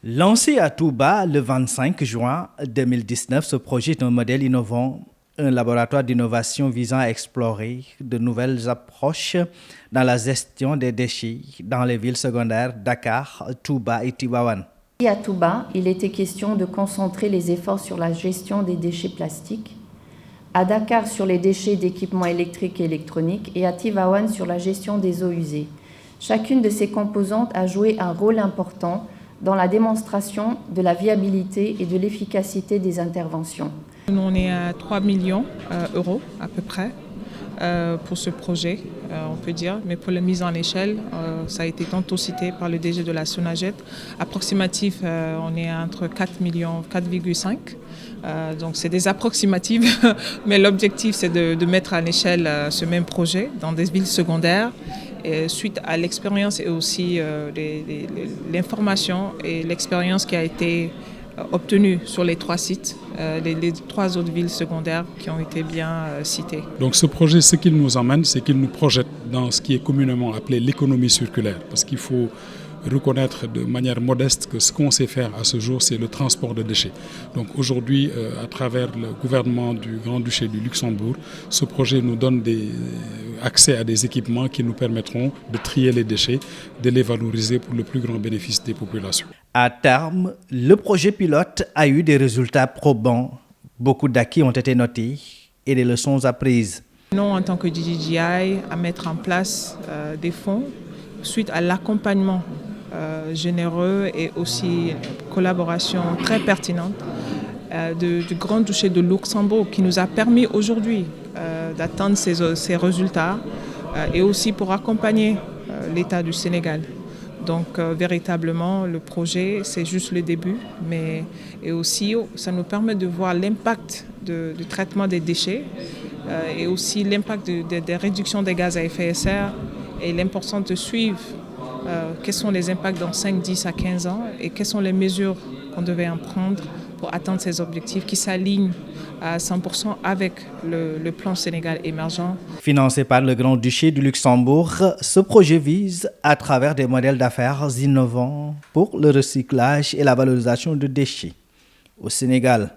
Lancé à Touba le 25 juin 2019, ce projet est un modèle innovant, un laboratoire d'innovation visant à explorer de nouvelles approches dans la gestion des déchets dans les villes secondaires Dakar, Touba et Tivaouane. À Touba, il était question de concentrer les efforts sur la gestion des déchets plastiques, à Dakar sur les déchets d'équipements électriques et électroniques et à Tivaouane sur la gestion des eaux usées. Chacune de ces composantes a joué un rôle important dans la démonstration de la viabilité et de l'efficacité des interventions. On est à 3 millions d'euros à peu près pour ce projet, on peut dire. Mais pour la mise en échelle, ça a été tantôt cité par le DG de la Sonaged. Approximatif, on est entre 4 millions, 4,5. Donc c'est des approximatives, mais l'objectif c'est de mettre en échelle ce même projet dans des villes secondaires. Et suite à l'expérience et aussi l'information et l'expérience qui a été obtenue sur les 3 sites, les 3 autres villes secondaires qui ont été bien citées. Donc ce projet, ce qu'il nous emmène, c'est qu'il nous projette dans ce qui est communément appelé l'économie circulaire, parce qu'il faut reconnaître de manière modeste que ce qu'on sait faire à ce jour, c'est le transport de déchets. Donc aujourd'hui, à travers le gouvernement du Grand-Duché du Luxembourg, ce projet nous donne accès à des équipements qui nous permettront de trier les déchets, de les valoriser pour le plus grand bénéfice des populations. À terme, le projet pilote a eu des résultats probants. Beaucoup d'acquis ont été notés et des leçons apprises. Nous, en tant que DJI, à mettre en place des fonds suite à l'accompagnement généreux et aussi collaboration très pertinente du Grand-Duché de Luxembourg qui nous a permis aujourd'hui d'atteindre ces résultats et aussi pour accompagner l'État du Sénégal. Donc véritablement le projet c'est juste le début, mais et aussi ça nous permet de voir l'impact du traitement des déchets et aussi l'impact des réductions des gaz à effet de serre et l'importance de suivre quels sont les impacts dans 5, 10 à 15 ans et quelles sont les mesures qu'on devait en prendre pour atteindre ces objectifs qui s'alignent à 100% avec le plan Sénégal émergent. Financé par le Grand-Duché du Luxembourg, ce projet vise, à travers des modèles d'affaires innovants pour le recyclage et la valorisation de déchets au Sénégal.